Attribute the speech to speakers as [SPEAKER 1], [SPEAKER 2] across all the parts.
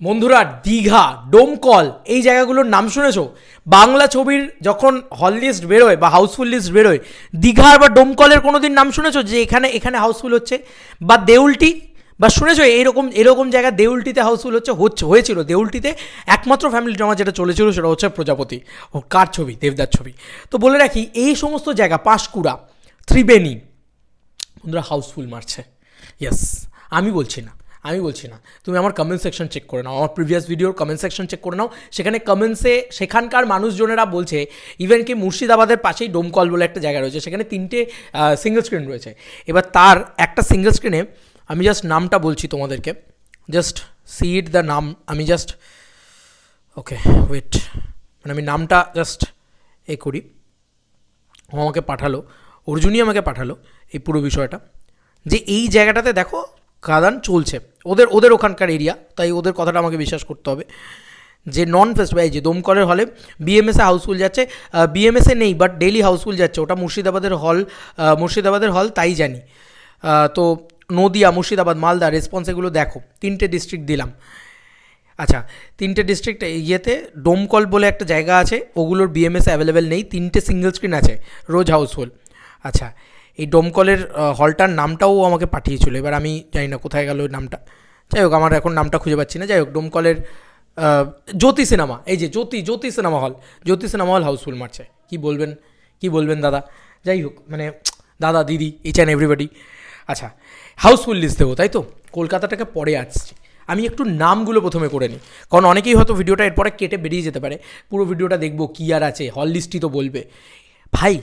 [SPEAKER 1] বন্ধুরা, দীঘা, ডোমকল এই জায়গাগুলোর নাম শুনেছো? বাংলা ছবির যখন হল লিস্ট বেরোয় বা হাউসফুল লিস্ট বেরোয়, দীঘা বা ডোমকলের কোনো দিন নাম শুনেছো যে এখানে এখানে হাউসফুল হচ্ছে? বা দেউলটি, বা শুনেছো এরকম এরকম জায়গা দেউলটিতে হাউসফুল হয়েছিল? দেউলটিতে একমাত্র ফ্যামিলি ড্রামা যেটা চলেছিল সেটা হচ্ছে প্রজাপতি। ও কার ছবি? দেবদার ছবি। তো বলে রাখি, এই সমস্ত জায়গা, পাঁশকুড়া, ত্রিবেণী, বন্ধুরা হাউসফুল মারছে। ইয়েস, আমি বলছি না, তুমি আমার কমেন্ট সেকশন চেক করে নাও, আমার প্রিভিয়াস ভিডিওর কমেন্ট সেকশন চেক করে নাও। সেখানে কমেন্টসে সেখানকার মানুষজনেরা বলছে, ইভেন কি মুর্শিদাবাদের পাশেই ডোমকল বলে একটা জায়গা রয়েছে, সেখানে 3টে সিঙ্গেল স্ক্রিন রয়েছে। এবার তার একটা সিঙ্গেল স্ক্রিনে আমি জাস্ট নামটা বলছি তোমাদেরকে, জাস্ট সি ইট দ্য নাম, আমি জাস্ট ওকে ওয়েট, মানে আমি নামটা জাস্ট করি। ও আমাকে পাঠালো, অর্জুনই আমাকে পাঠালো এই পুরো বিষয়টা, যে এই জায়গাটাতে দেখো খাদান চলছে, ওদের ওখানকার এরিয়া, তাই ওদের কথাটা আমাকে বিশ্বাস করতে হবে। যে নন ফেস্টিভ্যাল, এই যে দমকলের হলে বিএমএসে হাউসফুল যাচ্ছে, বিএমএসে নেই বাট ডেইলি হাউসফুল যাচ্ছে, ওটা মুর্শিদাবাদের হল তাই জানি। তো নদিয়া, মুর্শিদাবাদ, মালদা, রেসপন্স এগুলো দেখো, 3টে ডিস্ট্রিক্ট দিলাম। আচ্ছা, 3টে ডিস্ট্রিক্ট ইয়েতে ডোমকল বলে একটা জায়গা আছে, ওগুলোর বিএমএস অ্যাভেলেবেল নেই, 3টে সিঙ্গেল স্ক্রিন আছে, রোজ হাউসফুল। আচ্ছা, এই ডোমকলের হলটার নামটাও আমাকে পাঠিয়েছিল, এবার আমি জানি না কোথায় গেল ওই নামটা, যাই হোক আমার এখন নামটা খুঁজে পাচ্ছি না। যাই হোক, ডোমকলের জ্যোতি সিনেমা, এই যে জ্যোতি সিনেমা হল হাউসফুল মারছে। কি বলবেন দাদা? যাই হোক, মানে দাদা, দিদি, ইচ অ্যান্ড এভরিবডি। আচ্ছা, হাউসফুল লিস্ট দেবো তাই তো, কলকাতাটাকে পরে আসছি। আমি একটু নামগুলো প্রথমে করে নিই, কারণ অনেকেই হয়তো ভিডিওটা এরপরে কেটে বেরিয়ে যেতে পারে। পুরো ভিডিওটা দেখবো কী আর আছে, হল লিস্টই তো বলবে। ভাই,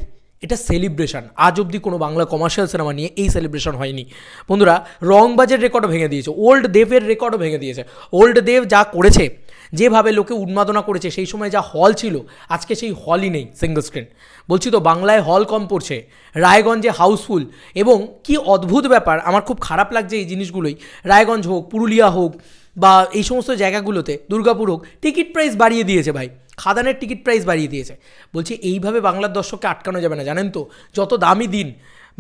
[SPEAKER 1] এটা সেলিব্রেশন। আজ অবধি কোনো বাংলা কমার্শিয়াল সিনেমা নিয়ে এই সেলিব্রেশন হয়নি বন্ধুরা। রংবাজের রেকর্ডও ভেঙে দিয়েছে, ওল্ড দেবের রেকর্ডও ভেঙে দিয়েছে। ওল্ড দেব যা করেছে, যেভাবে লোকে উন্মাদনা করেছে, সেই সময় যা হল ছিল, আজকে সেই হলই নেই, সিঙ্গল স্ক্রিন। বলছি তো, বাংলায় হল কম পড়ছে, রায়গঞ্জে হাউসফুল। এবং কি অদ্ভুত ব্যাপার, আমার খুব খারাপ লাগছে এই জিনিসগুলোই। রায়গঞ্জ হোক, পুরুলিয়া হোক, বা এই সমস্ত জায়গাগুলোতে, দুর্গাপুর হোক, টিকিট প্রাইস বাড়িয়ে দিয়েছে ভাই, খাদানের টিকিট প্রাইস বাড়িয়ে দিয়েছে। বলছি এইভাবে বাংলার দর্শককে আটকানো যাবে না, জানেন তো? যত দামি দিন,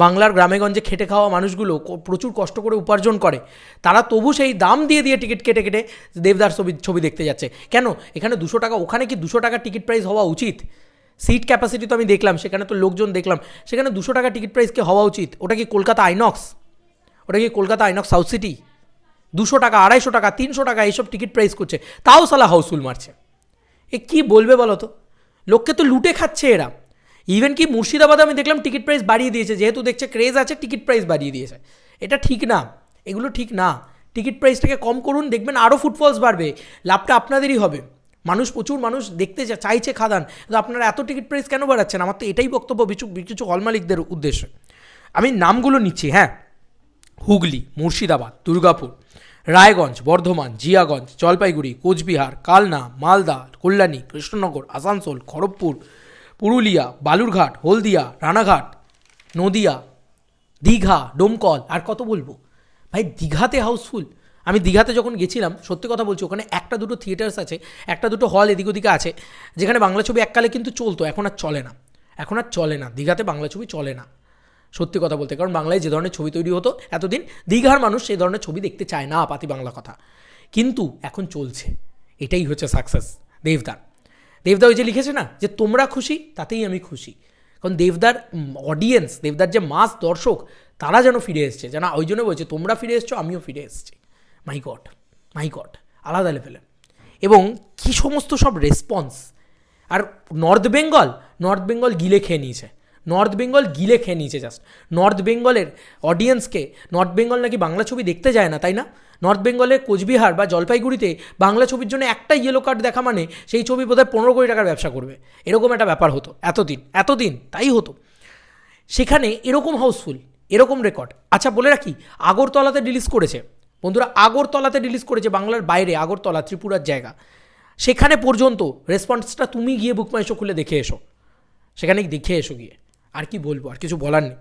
[SPEAKER 1] বাংলার গ্রামেগঞ্জে খেটে খাওয়া মানুষগুলো প্রচুর কষ্ট করে উপার্জন করে, তারা তবু সেই দাম দিয়ে টিকিট কেটে কেটে দেবদার ছবি দেখতে যাচ্ছে। কেন? এখানে 200 টাকা, ওখানে কি 200 টাকা টিকিট প্রাইস হওয়া উচিত? সিট ক্যাপাসিটি তো আমি দেখলাম, সেখানে তো লোকজন দেখলাম, সেখানে 200 টাকা টিকিট প্রাইস কি হওয়া উচিত? ওটা কি কলকাতা আইনক্স? South city? 200 টাকা, 250 টাকা, 300 টাকা এইসব টিকিট প্রাইস করছে, তাও সালা হাউসফুল মারছে। কী বলবে বলো তো? লোককে তো লুটে খাচ্ছে এরা। ইভেন কি মুর্শিদাবাদে আমি দেখলাম টিকিট প্রাইস বাড়িয়ে দিয়েছে, যেহেতু দেখছে ক্রেজ আছে, টিকিট প্রাইস বাড়িয়ে দিয়েছে। এটা ঠিক না, এগুলো ঠিক না। টিকিট প্রাইসটাকে কম করুন, দেখবেন আরও ফুটফলস বাড়বে, লাভটা আপনাদেরই হবে। প্রচুর মানুষ দেখতে চাইছে খাদান, তো আপনারা এত টিকিট প্রাইস কেন বাড়াচ্ছেন? আমার তো এটাই বক্তব্য কিছু হল মালিকদের উদ্দেশ্যে। আমি নামগুলো নিচ্ছি, হ্যাঁ। হুগলি, মুর্শিদাবাদ, দুর্গাপুর, রায়গঞ্জ, বর্ধমান, জিয়াগঞ্জ, জলপাইগুড়ি, কোচবিহার, কালনা, মালদা, কল্যাণী, কৃষ্ণনগর, আসানসোল, খড়গপুর, পুরুলিয়া, বালুরঘাট, হলদিয়া, রানাঘাট, নদিয়া, দীঘা, ডোমকল, আর কত বলবো ভাই? দীঘাতে হাউসফুল। আমি দীঘাতে যখন গেছিলাম, সত্যি কথা বলছি, ওখানে একটা দুটো থিয়েটার্স আছে, একটা দুটো হল এদিক ওদিকে আছে, যেখানে বাংলা ছবি এককালে কিন্তু চলতো, এখন আর চলে না। দীঘাতে বাংলা ছবি চলে না, সত্যি কথা বলতে। কারণ বাংলায় যে ধরনের ছবি তৈরি হতো এতদিন, দীঘার মানুষ সেই ধরনের ছবি দেখতে চায় না, পাতি বাংলা কথা। কিন্তু এখন চলছে, এটাই হচ্ছে সাকসেস দেবদা ওই যে লিখেছে না, যে তোমরা খুশি তাতেই আমি খুশি। কারণ দেবদার অডিয়েন্স, দেবদার যে মাস দর্শক, তারা যেন ফিরে এসছে, যেন ওই জন্য বলছে তোমরা ফিরে এসছো, আমিও ফিরে এসেছি। মাই গড, আলাদা লেভেলে। এবং কি সমস্ত সব রেসপন্স। আর নর্থ বেঙ্গল গিলে খেয়ে নিয়েছে জাস্ট। নর্থ বেঙ্গলের অডিয়েন্সকে, নর্থ বেঙ্গল নাকি বাংলা ছবি দেখতে যায় না, তাই না? নর্থ বেঙ্গলে কোচবিহার বা জলপাইগুড়িতে বাংলা ছবির জন্য একটা ইয়েলো কার্ড দেখা মানে সেই ছবি বোধহয় 15 কোটি টাকার ব্যবসা করবে, এরকম একটা ব্যাপার হতো এতদিন তাই হতো। সেখানে এরকম হাউসফুল, এরকম রেকর্ড। আচ্ছা, বলে রাখি, আগরতলাতে রিলিজ করেছে বন্ধুরা, বাংলার বাইরে, আগরতলা, ত্রিপুরার জায়গা, সেখানে পর্যন্ত রেসপন্সটা তুমি গিয়ে বুক মাই শো খুলে দেখে এসো, সেখানে দেখে এসো গিয়ে। আর কি বলবো, আর কিছু বলার নেই।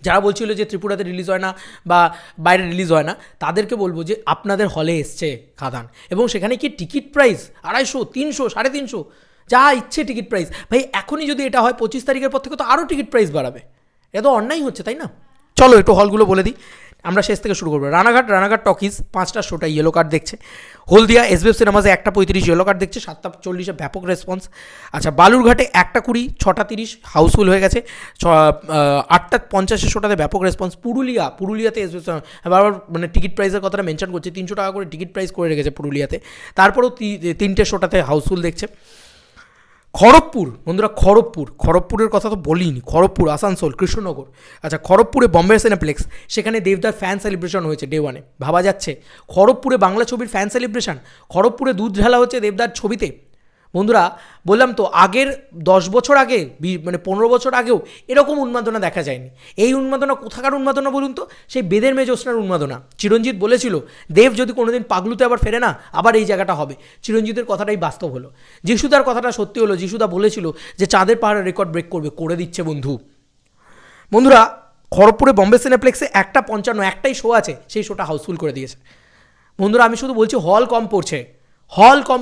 [SPEAKER 1] যারা বলছিল যে ত্রিপুরাতে রিলিজ হয় না বা বাইরে রিলিজ হয় না, তাদেরকে বলবো যে আপনাদের হলে এসছে খাদান, এবং সেখানে কি টিকিট প্রাইস 250, 300, 350, যা ইচ্ছে টিকিট প্রাইস। ভাই, এখনই যদি এটা হয়, 25 তারিখের পর থেকে তো আরও টিকিট প্রাইস বাড়াবে। এ তো অন্যায় হচ্ছে, তাই না? চলো একটু হলগুলো বলে দিই। আমরা শেষ থেকে শুরু করবো। রানাঘাট টকিজ 5টা শোটা ইয়েলো কার্ড দেখছে। হলদিয়া এসবিএফ সিনেমাসে 1:35 ইয়েলো কার্ড দেখছে, 7:40 ব্যাপক রেসপন্স। আচ্ছা, বালুরঘাটে 1:20, 6:30 হাউসফুল হয়ে গেছে, 8:50 শোটাতে ব্যাপক রেসপন্স। পুরুলিয়াতে এসবিএফ বারবার মানে টিকিট প্রাইসের কথাটা মেনশন করছে, 300 টাকা করে টিকিট প্রাইস করে রেখেছে পুরুলিয়াতে, তারপরেও 3টে শোটাতে হাউসফুল দেখছে। খড়গপুর বন্ধুরা, খড়গপুরের কথা তো বলিনি, খড়গপুর, আসানসোল, কৃষ্ণনগর। আচ্ছা, খড়গপুরে বম্বে সিনেপ্লেক্স, সেখানে দেবদার ফ্যান সেলিব্রেশন হয়েছে ডে 1-এ, ভাবা যাচ্ছে খড়গপুরে বাংলা ছবির ফ্যান সেলিব্রেশন, খড়গপুরে দুধ ঢালা হচ্ছে দেবদার ছবিতে। বন্ধুরা বললাম তো, আগের 10 বছর আগে, মানে 15 বছর আগেও এরকম উন্মাদনা দেখা যায়নি। এই উন্মাদনা কোথাকার উন্মাদনা বলুন তো? সেই বেদের মেজস্নার উন্মাদনা। চিরঞ্জিত বলেছিল দেব যদি কোনোদিন পাগলুতে আবার ফেরে না, আবার এই জায়গাটা হবে। চিরঞ্জিতের কথাটাই বাস্তব হলো। যিশুদার কথাটা সত্যি হলো। যিশুদা বলেছিল যে চাঁদের পাহাড়ের রেকর্ড ব্রেক করবে, করে দিচ্ছে বন্ধুরা খড়গপুরে বম্বে সিনেপ্লেক্সে 1:55 একটাই শো আছে, সেই শোটা হাউসফুল করে দিয়েছে। বন্ধুরা আমি শুধু বলছি হল কম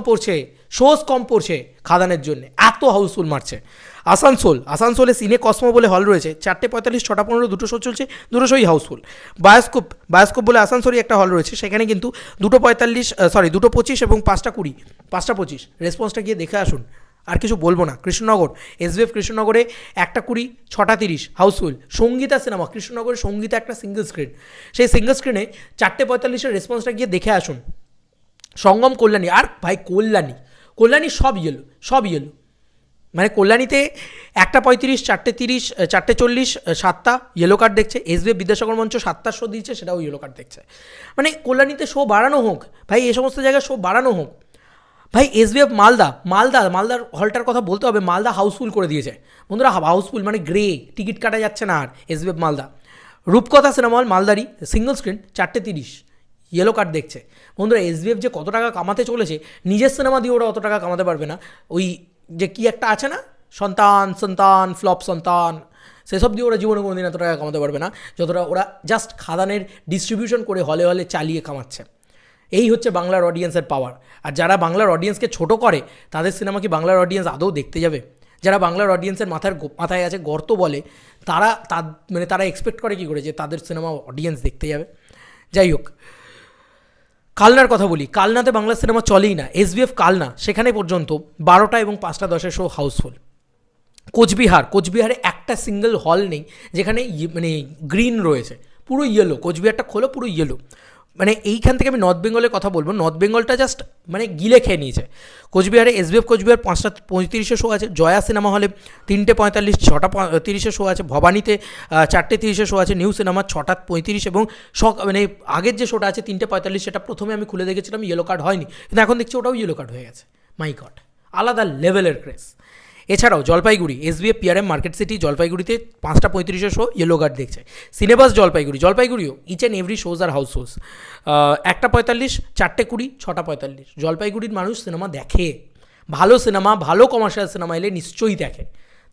[SPEAKER 1] পড়ছে, শোজ কম পড়ছে খাদানের জন্য, এত হাউসফুল মারছে। আসানসোলে সিনে কসমো বলে হল রয়েছে, 4:45, 6:15 দুটো শো চলছে, দুটো শোই হাউসফুল। বায়োস্কোপ বলে আসানসোলে একটা হল রয়েছে, সেখানে কিন্তু 2:25 এবং 5:20 রেসপন্সটা গিয়ে দেখে আসুন, আর কিছু বলবো না। কৃষ্ণনগর এসবিএফ কৃষ্ণনগরে 1:20, 6:30 হাউসফুল। সঙ্গীতা সিনেমা কৃষ্ণনগরের, সঙ্গীতা একটা সিঙ্গল স্ক্রিন, সেই সিঙ্গল স্ক্রিনে 4:45 রেসপন্সটা গিয়ে দেখে আসুন। সঙ্গম কল্যাণী, আর ভাই কল্যাণী সব ইয়েলো, মানে কল্যাণীতে 1:35, 4:30, 4:40 7টা ইয়েলো কার্ড দেখছে। এসবিএফ বিদ্যাসাগর মঞ্চ 7টার শো দিচ্ছে, সেটাও ইয়েলো কার্ড দেখছে। মানে কল্যাণীতে শো বাড়ানো হোক ভাই, এই সমস্ত জায়গায় শো বাড়ানো হোক ভাই। এসবিএফ মালদার হলটার কথা বলতে হবে, মালদা হাউসফুল করে দিয়েছে বন্ধুরা, হাউসফুল মানে গ্রে, টিকিট কাটা যাচ্ছে না আর। SBF Malda Rupkatha cinema hall মালদারি, সিঙ্গল স্ক্রিন, 4:30 ইয়েলো কার্ড দেখছে। বন্ধুরা এসবিএফ যে কত টাকা কামাতে চলেছে, নিজের সিনেমা দিয়ে ওরা অত টাকা কামাতে পারবে না। ওই যে কি একটা আছে না, সন্তান ফ্লপ সন্তান, সেসব দিয়ে ওরা জীবনে কোনোদিন এত টাকা কামাতে পারবে না যতটা ওরা জাস্ট খাদানের ডিস্ট্রিবিউশন করে হলে চালিয়ে কামাচ্ছে। এই হচ্ছে বাংলার অডিয়েন্সের পাওয়ার। আর যারা বাংলার অডিয়েন্সকে ছোট করে, তাদের সিনেমা কি বাংলার অডিয়েন্স আদৌ দেখতে যাবে? যারা বাংলার অডিয়েন্সের মাথায় আছে গর্ত বলে, তারা এক্সপেক্ট করে কী করে যে তাদের সিনেমা অডিয়েন্স দেখতে যাবে? যাই হোক, কালনার কথা বলি, কালনাতে বাংলা সিনেমা চলেই না। এসবিএফ কালনা, সেখানে পর্যন্ত 12টা এবং 5:10 শো হাউসফুল। কোচবিহারে একটা সিঙ্গেল হল নেই যেখানে মানে গ্রিন রয়েছে, পুরো ইয়েলো। কোচবিহারটা খোলো, পুরো ইয়েলো। মানে এইখান থেকে আমি নর্থ বেঙ্গলের কথা বলবো, নর্থ বেঙ্গলটা জাস্ট মানে গিলে খেয়ে নিয়েছে। কোচবিহারে এসবিএফ কোচবিহার 5:35 শো আছে, জয়া সিনেমা হলে 3:45, 6:30 শো আছে, ভবানীতে 4:30 শো আছে, নিউ সিনেমা 6:35 এবং মানে আগের যে শোটা আছে 3:45, সেটা প্রথমে আমি খুলে দেখেছিলাম ইয়েলো কার্ড হয়নি, কিন্তু এখন দেখছি ওটাও ইয়েলো কার্ড হয়ে গেছে। মাই গড, আলাদা লেভেলের ক্রেজ। এছাড়াও Jalpaiguri SBF PRM market city, জলপাইগুড়িতে 5:35 শো ইয়েলো কার্ড দেখছে। সিনেবাস জলপাইগুড়িও ইচ অ্যান্ড এভরি শোজ আর হাউস শোজ। 1:45, 4:20, 6:45। জলপাইগুড়ির মানুষ সিনেমা দেখে, ভালো সিনেমা, ভালো কমার্শিয়াল সিনেমা এলে নিশ্চয়ই দেখে।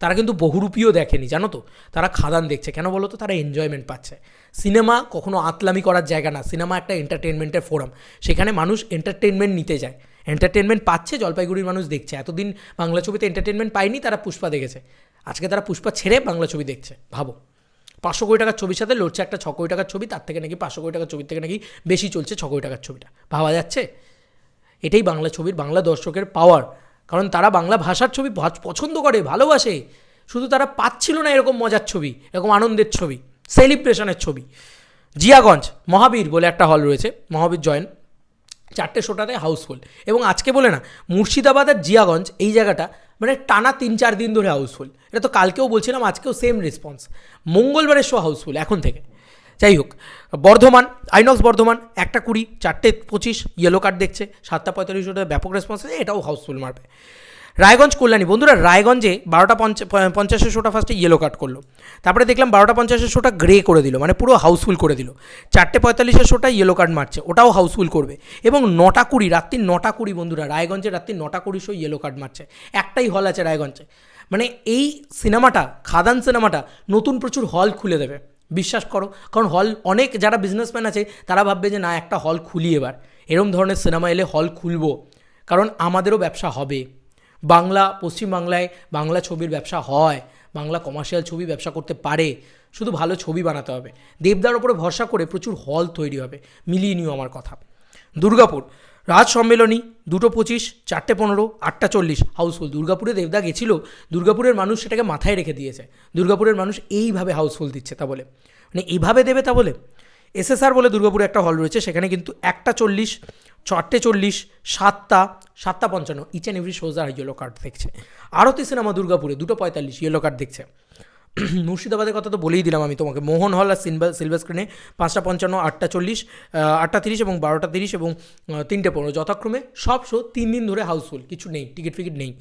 [SPEAKER 1] তারা কিন্তু বহুরূপীও দেখেনি, জানো তো, তারা খাদান দেখছে। কেন বলো তো? তারা এনজয়মেন্ট পাচ্ছে। সিনেমা কখনো আতলামি করার জায়গা না, সিনেমা একটা এন্টারটেনমেন্টের ফোরাম, সেখানে মানুষ এন্টারটেনমেন্ট নিতে যায়, এন্টারটেনমেন্ট পাচ্ছে, জলপাইগুড়ির মানুষ দেখছে। এতদিন বাংলা ছবিতে এন্টারটেনমেন্ট পায়নি, তারা পুষ্পা দেখেছে, আজকে তারা পুষ্পা ছেড়ে বাংলা ছবি দেখছে। ভাবো, 500 কোটি টাকার ছবির সাথে লড়ছে একটা 6 কোটি টাকার ছবি, তার থেকে নাকি 500 কোটি টাকার ছবির থেকে নাকি বেশি চলছে 6 কোটি টাকার ছবিটা। ভাবা যাচ্ছে? এটাই বাংলা ছবির, বাংলা দর্শকের পাওয়ার। কারণ তারা বাংলা ভাষার ছবি পছন্দ করে, ভালোবাসে, শুধু তারা পাচ্ছিল না এরকম মজার ছবি, এরকম আনন্দের ছবি, সেলিব্রেশনের ছবি। জিয়াগঞ্জ মহাবীর বলে একটা হল রয়েছে, মহাবীর জয়েন, 4টে শোটাতে হাউসফুল। এবং আজকে বলে না, মুর্শিদাবাদ আর জিয়াগঞ্জ এই জায়গাটা মানে টানা 3-4 দিন ধরে হাউসফুল। এটা তো কালকেও বলছিলাম, আজকেও সেম রেসপন্স। মঙ্গলবারের শো হাউসফুল এখন থেকে। যাই হোক, Bardhaman INOX Bardhaman 1:20, 4:25 yellow card দেখছে, 7:45 শোটা ব্যাপক রেসপন্স আছে, এটাও হাউসফুল মারবে। রায়গঞ্জ কল্যাণী, বন্ধুরা রায়গঞ্জে 12:50 শোটা ফার্স্টে ইয়েলো কাট করলো, তারপরে দেখলাম 12:50 শোটা গ্রে করে দিল, মানে পুরো হাউসফুল করে দিল। 4:45 শোটা ইয়েলো কার্ড মারছে, ওটাও হাউসফুল করবে। এবং 9:20, রাত্রি 9:20 বন্ধুরা, রায়গঞ্জে রাত্রি 9:20 শো ইয়েলো কার্ড মারছে। একটাই হল আছে রায়গঞ্জে। মানে এই সিনেমাটা, খাদান সিনেমাটা নতুন প্রচুর হল খুলে দেবে, বিশ্বাস করো। কারণ হল, অনেক যারা বিজনেসম্যান আছে তারা ভাববে যে না, একটা হল খুলি এবার, এরম ধরনের সিনেমা এলে হল খুলবো, কারণ আমাদেরও ব্যবসা হবে। পশ্চিমবাংলায় বাংলা ছবির ব্যবসা হয়, বাংলা কমার্শিয়াল ছবি ব্যবসা করতে পারে। শুধু ভালো ছবি বানাতে হবে। দেবদার ওপরে ভরসা করে প্রচুর হল তৈরি হবে, মিলিয়ে নিও আমার কথা। দুর্গাপুর রাজ সম্মেলনী 2:25, 4:15, 8:40 হাউসফুল। দুর্গাপুরে দেবদা গেছিল, দুর্গাপুরের মানুষ সেটাকে মাথায় রেখে দিয়েছে। দুর্গাপুরের মানুষ এইভাবে হাউসফুল দিচ্ছে, তা বলে মানে এইভাবে দেবে তা বলে। এসএসআর বলে দুর্গাপুরে একটা হল রয়েছে, সেখানে কিন্তু 1:40, 4:40, 7:55 ইচ অ্যান্ড এভরি শোজ আর ইয়েলো কার্ড দেখছে। আরতি সিনেমা দুর্গাপুরে 2:45 ইয়েলো কার্ড দেখছে। মুর্শিদাবাদের কথা তো বলেই দিলাম আমি তোমাকে, মোহন হল আর সিলভার স্ক্রিনে 5:55, 8:40, 8:30 এবং 12:30 এবং 3:15 যথাক্রমে সব শো 3 দিন ধরে হাউসফুল, কিছু নেই, টিকিট ফিকিট নেই।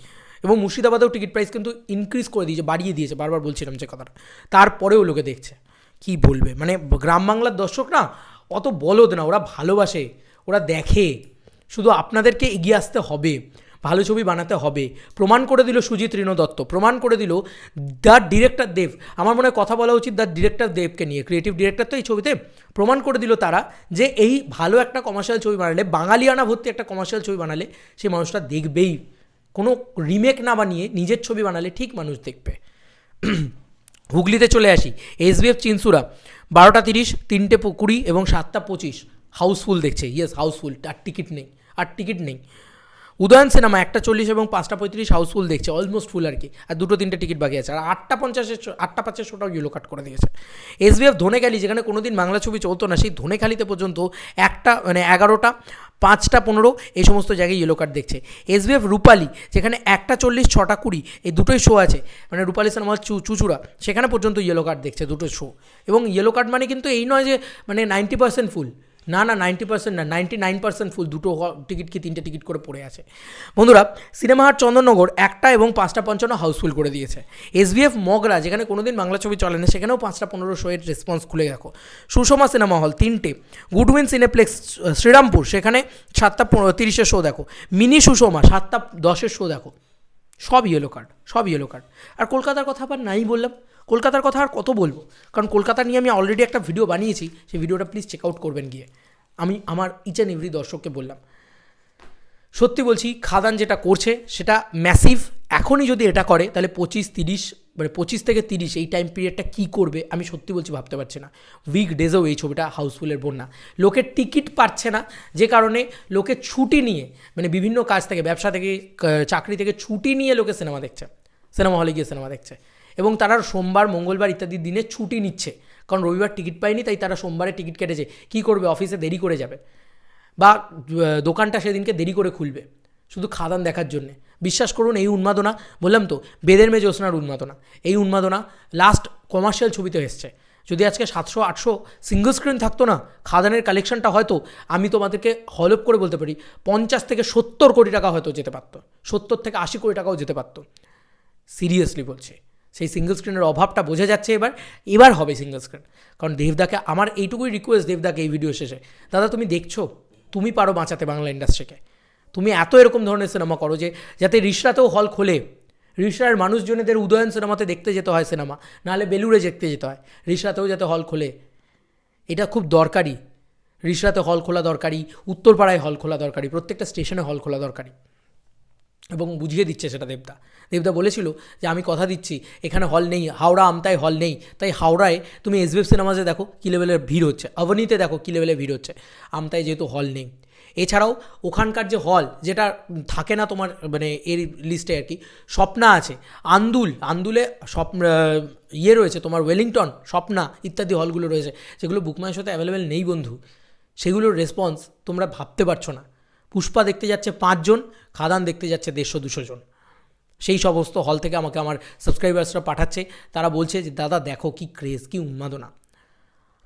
[SPEAKER 1] এবং মুর্শিদাবাদেও টিকিট প্রাইস কিন্তু ইনক্রিজ করে দিয়েছে, বাড়িয়ে দিয়েছে, বারবার বলছিলাম যে কথাটা, তারপরেও লোকে দেখছে। কি বলবে, মানে গ্রাম বাংলার দর্শক না অত বলদ না, ওরা ভালোবাসে, ওরা দেখে, শুধু আপনাদেরকে এগিয়ে আসতে হবে, ভালো ছবি বানাতে হবে। প্রমাণ করে দিল সুজিত রিনো দত্ত, প্রমাণ করে দিল দ্য ডিরেক্টর দেব। আমার মনে হয় কথা বলা উচিত দ্য ডিরেক্টর দেবকে নিয়ে, ক্রিয়েটিভ ডিরেক্টর তো এই ছবিতে। প্রমাণ করে দিল তারা যে এই ভালো একটা কমার্শিয়াল ছবি বানালে, বাঙালিয়ানা ভর্তি একটা কমার্শিয়াল ছবি বানালে সেই মানুষটা দেখবেই। কোনো রিমেক না বানিয়ে নিজের ছবি বানালে ঠিক মানুষ দেখবে। হুগলিতে চলে আসি, এসবিএফ চিনসুরা 12:30, 3:20 এবং 7:25 হাউসফুল দেখছে। ইয়েস হাউসফুল, আর টিকিট নেই। উদয়ন সিনেমা 1:40 এবং 5:35 হাউসফুল দেখছে, অলমোস্ট ফুল আর কি, আর 2-3টে টিকিট বাকি আছে। আর 8:50 শোটাও ইয়েলো কাট করে দিয়েছে। এসবিএফ ধনেখালি, যেখানে কোনোদিন বাংলা ছবি চলতো না, সেই ধনেখালিতে পর্যন্ত 11টা, 5:15 এই সমস্ত জায়গায় ইয়েলো কার্ড দেখছে। এসবিএফ রূপালি, যেখানে 1:40, 6:20 এই দুটোই শো আছে, মানে রূপালি সিনেমা চুচুড়া, সেখানে পর্যন্ত ইয়েলো কার্ড দেখছে, দুটো শো। এবং ইয়েলো কার্ড মানে কিন্তু এই নয় যে মানে 90% ফুল, না 90% না, 99% ফুল, দুটো টিকিট কি 3টে টিকিট করে পড়ে আছে। বন্ধুরা, সিনেমা হাট চন্দননগর 1টা এবং 5:55 হাউসফুল করে দিয়েছে। এসবিএফ মগরা, যেখানে কোনোদিন বাংলা ছবি চলে না, সেখানেও 5:15 শোয়ের রেসপন্স খুলে দেখো। সুষমা সিনেমা হল 3টে, গুডউইন সিনেপ্লেক্স শ্রীরামপুর, সেখানে 7:30 শো দেখো। মিনি সুষমা 7:10 শো দেখো। সব ইয়েলো কার্ড। আর কলকাতার কথা আবার নাই বললাম, কলকাতার কথা আর কত বলবো, কারণ কলকাতা নিয়ে আমি অলরেডি একটা ভিডিও বানিয়েছি, সেই ভিডিওটা প্লিজ চেক আউট করবেন গিয়ে। আমি আমার ইচ অ্যান্ড এভরি দর্শককে বললাম, সত্যি বলছি, খাদান যেটা করছে সেটা ম্যাসিভ। এখনই যদি এটা করে তাহলে 25-30, মানে 25 থেকে 30 এই টাইম পিরিয়ডটা কী করবে আমি সত্যি বলছি ভাবতে পারছি না। উইক ডেজেও এই ছবিটা হাউসফুলের বন্যা, লোকের টিকিট পাচ্ছে না, যে কারণে লোকে ছুটি নিয়ে, মানে বিভিন্ন কাজ থেকে, ব্যবসা থেকে, চাকরি থেকে ছুটি নিয়ে লোকে সিনেমা দেখছে, সিনেমা হলে গিয়ে সিনেমা দেখছে। এবং তারা সোমবার, মঙ্গলবার ইত্যাদি দিনে ছুটি নিচ্ছে, কারণ রবিবার টিকিট পায়নি, তাই তারা সোমবারে টিকিট কেটেছে। কী করবে, অফিসে দেরি করে যাবে, বা দোকানটা সেদিনকে দেরি করে খুলবে, শুধু খাদান দেখার জন্যে। বিশ্বাস করুন, এই উন্মাদনা, বললাম তো, বেদের মেয়ে জ্যোৎস্নার উন্মাদনা, এই উন্মাদনা লাস্ট কমার্শিয়াল ছবিতে এসছে। যদি আজকে 700-800 সিঙ্গল স্ক্রিন থাকতো না, খাদানের কালেকশনটা হয়তো আমি তোমাদেরকে হলপ করে বলতে পারি 50 থেকে 70 কোটি টাকা হয়তো যেতে পারতো, 70 থেকে 80 কোটি টাকাও যেতে পারতো। সিরিয়াসলি বলছে, সেই সিঙ্গল স্ক্রিনের অভাবটা বোঝা যাচ্ছে। এবার হবে সিঙ্গল স্ক্রিন, কারণ দেবদাকে আমার এইটুকুই রিকোয়েস্ট, দেবদাকে এই ভিডিও শেষে, দাদা তুমি দেখছো, তুমি পারো বাঁচাতে বাংলা ইন্ডাস্ট্রিকে, তুমি এত এরকম ধরনের সিনেমা করো যে যাতে রিশরাতেও হল খোলে, রিশরার মানুষজনেদের উদয়ন সিনেমাতে দেখতে যেতে হয় সিনেমা, নাহলে বেলুড়ে দেখতে যেতে হয়, রিশরাতেও যাতে হল খোলে, এটা খুব দরকারি। রিশরাতে হল খোলা দরকারি, উত্তরপাড়ায় হল খোলা দরকারি, প্রত্যেকটা স্টেশনে হল খোলা দরকারি। এবং বুঝিয়ে দিচ্ছে সেটা দেবদা বলেছিল যে আমি কথা দিচ্ছি, এখানে হল নেই, হাওড়া আমতায় হল নেই, তাই হাওড়ায় তুমি এসবিএফ সিনেমাসে দেখো কী লেভেলের ভিড় হচ্ছে, অবনীতে দেখো কী লেভেলের ভিড় হচ্ছে, আমতায় যেহেতু হল নেই। এছাড়াও ওখানকার যে হল, যেটা থাকে না তোমার মানে এর লিস্টে আর কি, স্বপ্না আছে, আন্দুলে ইয়ে রয়েছে তোমার, ওয়েলিংটন, স্বপ্না ইত্যাদি হলগুলো রয়েছে, যেগুলো বুকমাইয়ের সাথে অ্যাভেলেবেল নেই বন্ধু। সেগুলোর রেসপন্স তোমরা ভাবতে পারছো না। পুষ্পা দেখতে যাচ্ছে 5 জন, খাদান দেখতে যাচ্ছে 150-200 জন। সেই সমস্ত হল থেকে আমাকে আমার সাবস্ক্রাইবার্সরা পাঠাচ্ছে, তারা বলছে যে দাদা দেখো কি ক্রেজ, কি উন্মাদনা।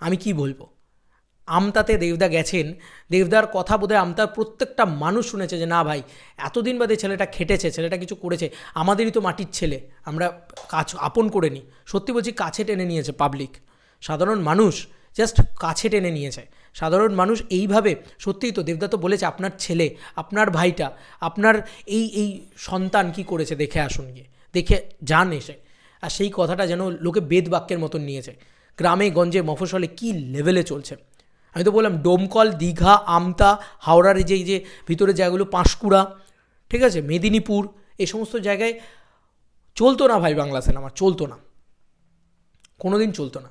[SPEAKER 1] আমি কি বলবো, আমতাতে দেবদা গেছেন, দেবদার কথা বোধহয় আমতার প্রত্যেকটা মানুষ শুনেছে যে না ভাই, এতদিন বাদে ছেলেটা খেটেছে, ছেলেটা কিছু করেছে, আমাদেরই তো মাটির ছেলে, আমরা কাজ আপন করে নিই। সত্যি বলছি, কাছে টেনে নিয়েছে পাবলিক, সাধারণ মানুষ জাস্ট কাছে টেনে নিয়েছে। সাধারণ মানুষ এইভাবে, সত্যিই তো দেবদা তো বলেছে আপনার ছেলে, আপনার ভাইটা, আপনার এই সন্তান কি করেছে দেখে আসুন, গিয়ে দেখে যান এসে। আর সেই কথাটা যেন লোকে বেদ বাক্যের মতন নিয়েছে। গ্রামে গঞ্জে মফস্বলে কী লেভেলে চলছে। আমি তো বললাম ডোমকল, দীঘা, আমতা, হাওড়ার যে ভিতরে জায়গাগুলো, পাঁশকুড়া, ঠিক আছে, মেদিনীপুর, এই সমস্ত জায়গায় চলতো না ভাই বাংলা সিনেমা, চলতো না, কোনো দিন চলতো না।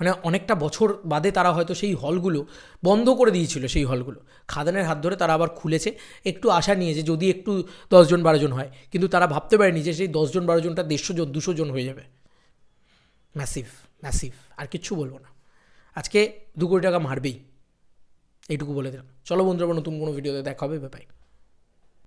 [SPEAKER 1] মানে অনেকটা বছর বাদে তারা হয়তো সেই হলগুলো বন্ধ করে দিয়েছিল, সেই হলগুলো খাদানের হাত ধরে তারা আবার খুলেছে, একটু আশা নিয়েছে যদি একটু 10 জন 12 জন হয়, কিন্তু তারা ভাবতে পারেনি যে সেই 10 জন 12 জনটা 150 জন 200 জন হয়ে যাবে। ম্যাসিভ, ম্যাসিভ, আর কিচ্ছু বলবো না। আজকে 2 কোটি টাকা মারবেই, এইটুকু বলে দিলাম। চলো বন্ধুরা, নতুন কোনো ভিডিওতে দেখা হবে, বাই।